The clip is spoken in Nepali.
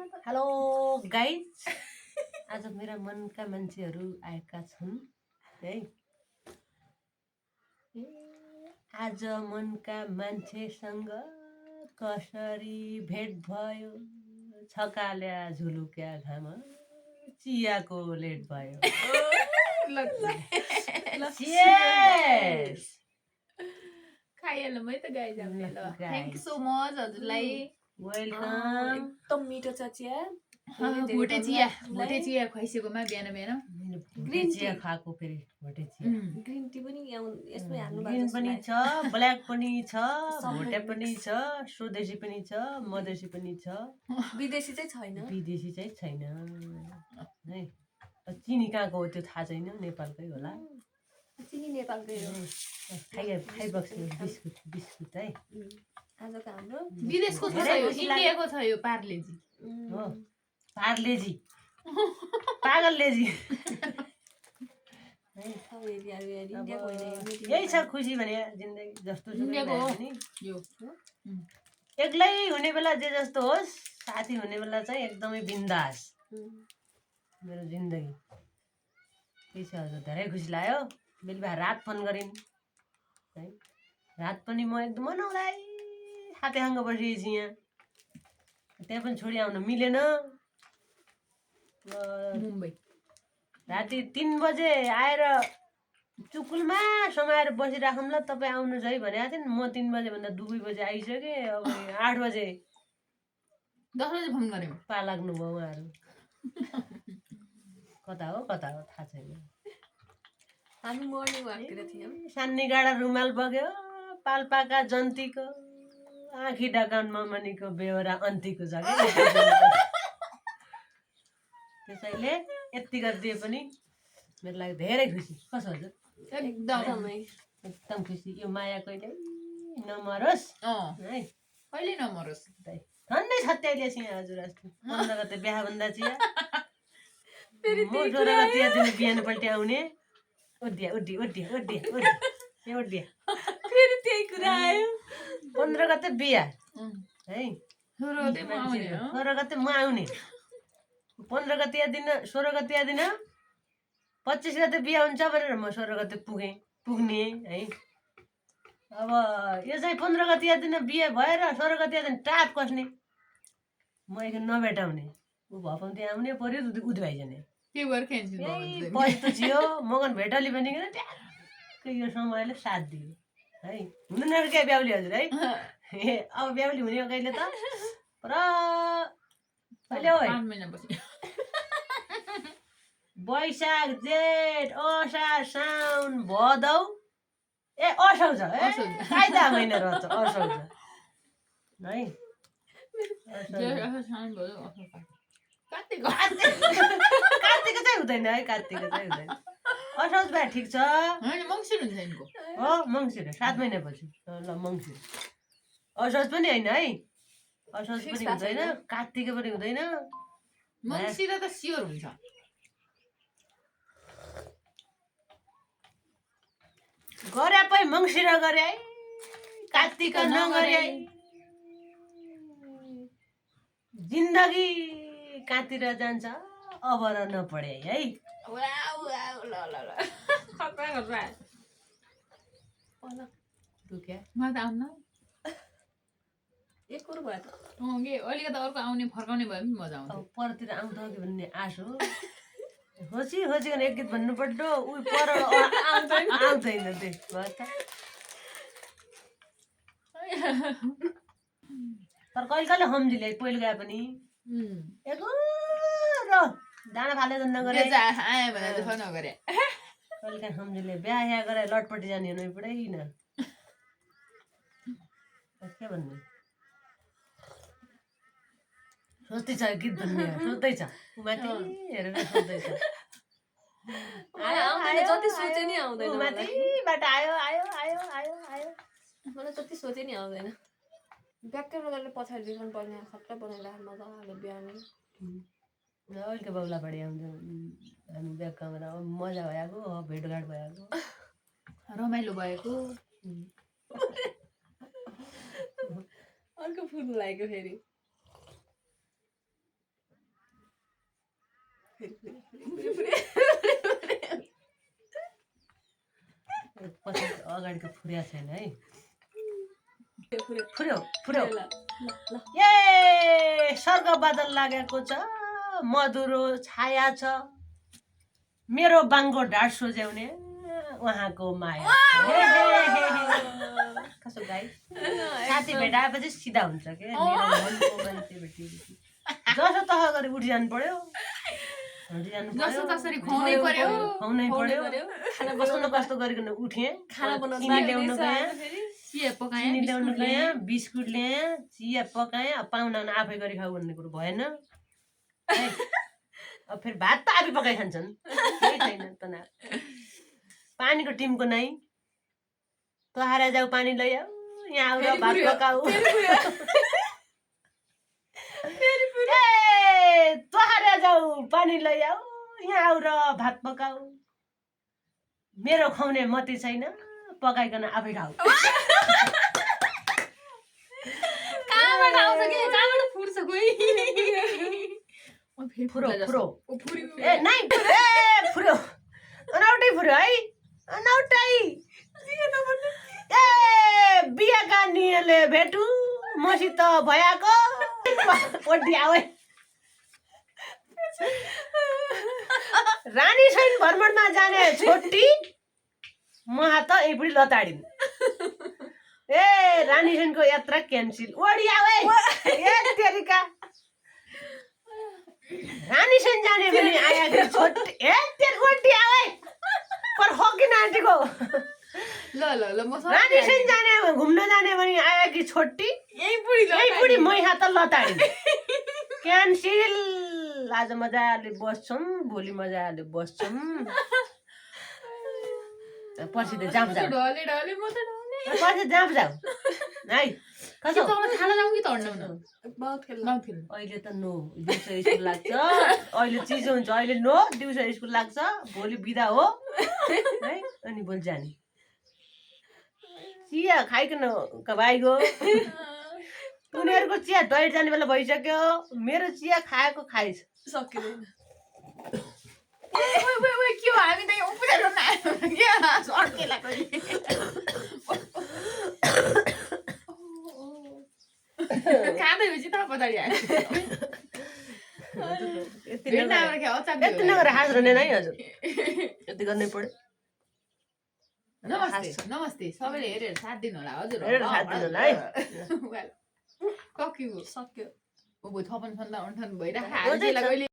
हेलो गाइज, आज मेरा मनका मान्छेहरू आएका छन् है। आज मनका मान्छेसँग कसरी भेट भयो, छकाल्या झुलुक्या घाम चियाको लेट भयो। खाइहाल्नु है त गाइज हामीले ल थ्यांक यू सो मच हजुरलाई वेलकम। एकदम मिठो छ चिया भोटे चिया खुवाइसकेकोमा बिहान बिहान ग्रीन चिया खाएको फेरि भोटे चिया। ग्रीन टी पनि यसमै हाल्नु ग्रीन पनि छ, ब्ल्याक पनि छ, भोटे पनि छ, स्वदेशी पनि छ, मधेसी पनि छ, विदेशी चाहिँ छैन। विदेशी चाहिँ छैन है। चिनी कहाँको हो त्यो थाहा छैन, नेपालकै होला। चिनी नेपालकै हो। खाइबक्स्नु बिस्कुट है। आजको हाम्रो विदेशको छ यो, इन्डियाको छ यो पार्लेजी हो। पार्लेजी पागललेजी यही छ खुसी भने जिन्दगी जस्तो यो एक्लै हुने बेला जे जस्तो होस्, साथी हुने बेला चाहिँ एकदमै बिन्दास मेरो जिन्दगी। त्यही छ। हजुर धेरै खुसी लाग्यो। बेलुका रात फोन गरिन् है। रात पनि म एकदम मनाउँदै साथीसँग बसिएछु यहाँ। त्यहाँ पनि छोडी आउन मिलेन। मुम्बई राति 3 बजे आएर चुकुलमा समाएर बसिराखौँला, तपाईँ आउनुहोस् है भनेको थिएँ। म 3 बजे भन्दा 2 बजे आइसकेँ। अब 8 बजे 10 बजे फोन गऱ्यौँ, पा लाग्नुभयो उहाँहरू। कता हो थाहा छैन। हामी मर्निङ वाकतिर थियौँ। सान्नी गाडा रुमाल बग्यो, पाल्पाका जन्तीको आँखी डाकानमा मनीको बेहोरा अन्तीको छ क्या। त्यसैले यति गरिदिए पनि मेरो लागि धेरै खुसी। कसो हजुर? एकदम खुसी। यो माया कहिले नमरोस् है, कहिले नमरोस्। ठन्डै छत्याइले छ यहाँ हजुर। अस्ति 15 गते बिहा भन्दा चिया, म 16 गते दिन बिहान पल्टी आउने। ओडिया फेरि त्यही कुरा आयो। 15 गते बिहा है, 16 गते म आउने हो। 16 गते म आउने, 15 गते दिन 16 गते दिन 25 गते बिहा हुन्छ भनेर म 16 गते पुग्ने है। अब यो चाहिँ 15 गते दिन बिहा भएर 16 गते दिन टाप कस्ने, म एकछिन नभेटाउने। ऊ भपाउँदै आउने पर्यो उद्भाइजने के भएर क्यान्सिल पस्तो थियो। मगन भेटली भनिकन ट्याक्कै यो समयले साथ दियो है। हुँदैन क्या ब्याउली हजुर है। अब ब्याउली हुने हो कहिले त? पुरा कहिले हो? 5 महिनापछि वैशाख जेठ असार साउन भदौ असौज कायदा महिना रहेछ। असौज है। कार्तिक चाहिँ हुँदैन है, कार्तिक चाहिँ हुँदैन। असौज भए ठिक छ। मङ्सिर हुन्छ यिनको हो, मङ्सिर 7 महिनापछि। ल मङ्सिर। असौज पनि होइन है, असौज पनि हुँदैन, कार्तिक पनि हुँदैन। मङ्सिर त स्योर हुन्छ। गरे पै मङ्सिर गरे है, कार्तिक नगरे है। जिन्दगी कहाँतिर जान्छ अब र नपढे है। मलाई त आउन एक कुरो भयो त। अलिकति अर्को आउने फर्काउने भयो पनि मजा आउँछ। अब परतिर आउँछ कि भन्ने आश हो। खोजिकन एक गीत भन्नु पर्दो, ऊ पर आउँदैन त्यो भयो त। तर कहिले सम्झिले पहिलो गए पनि दाना फाले नगरे नगरे कहिले सम्झिले बिहा गरे लटपट्टि जाने हुनु पुरै न के भन्ने सोच्दैछ। गीत भन्ने सोच्दैछ, माथि हेरेर सोच्दैछ। जति सोचे नि आउँदैन। माथिबाट आयो। मलाई जति सोचे नि आउँदैन। ब्याक्कै मजाले पछाडि देखाउनु पर्ने, खट्टा बनाइराख्नु मजाले बिहान। अहिलेको बाउला बढी आउँछ हामी ब्यागमा मजा भएको, भेटघाट भएको, रमाइलो भएको। अर्को फुल लागेको फेरि पछि अगाडिको फुर्या छैन है फुर्यो फुर्यो ए स्वर्ग बादल लागेको छ मधुरो छाया छ मेरो बाङ्गो ढाड सोझ्याउने उहाँको माया कसो गाई साथी भेटाएपछि सिधा हुन्छ के मेरो मनको मान्छे भेटेपछि जसो तह गरी उठिजानु पर्यो जस्तो तसरी खुवाउनै पर्यो खुवाउनै पर्यो कस्तो न कस्तो गरिकन उठेँ खाना बनाउनु चिनी ल्याउनु गएँ चिया पकाएँ चिनी ल्याउनु गएँ बिस्कुट ल्याएँ चिया पकाएँ अब पाहुना आफै गरी खाऊ भन्ने कुरो भएन है। अब फेरि भात त आफै पकाइ खान्छन् केही छैन तनाव पानीको टिमको नै तहारा जाऊ पानी लैआऊ यहाँ आऊ र भात पकाऊ ए तहारा जाऊ पानी लैआऊ यहाँ आऊ र भात पकाऊ मेरो खुवाउने मती छैन पकाइकन आफै खाऊ कहाँबाट आउँछ कि कहाँबाट फुर्छ कोही फुरो फुरो फुर्यो ए नाइ ए फुर्यो अनौठै फुर्यो है अनौठै ए बिहाका नियले भेटु मसित भयाको ओडी आवे रानी छैन भ्रमणमा जाने छोटी महा त एपडी लताडिन् ए रानी छैनको यात्रा क्यान्सिल ओडी आवे ए तेरिका रानी छैन जाने भने आया छोटी ए तेर ओडी आवे पर हो कि नाटीको ल म रानी छैन जाने घुम्न जाने भने आया कि छोटी यही बुढी मै हात लताडिन् क्यान्सिल आज मजाले बस्छौँ भोलि मजाले बस्छौँ पछि त जाम जाऊ ढले ढले म त ढले पछि जाम जाऊ है कसो खाना जाउँ कि तड्न बहुत खेल अहिले त नो दिउँसो स्कुल लाग्छ अहिले चिसो हुन्छ अहिले नो दिउँसो स्कुल लाग्छ भोलि बिदा हो है अनि भोलि जाने चिया खाइकन भाइगो उनीहरूको चिया डयर जाने बेला भइसक्यो मेरो चिया खाएको खाइस सकिँदैन के हो हामी त उपचार गर्न आयो क्या सर्केला खाँदै भएपछि त पछाडि आयो यति नगरेर हाँस रहने नै हजुर यति गर्नै पर्यो नमस्ते नमस्ते सबैले हेरेर साथ दिनु होला हजुर हेरेर साथ दिनु होला है सक्यो सक्यो थपन 58 भइरहेको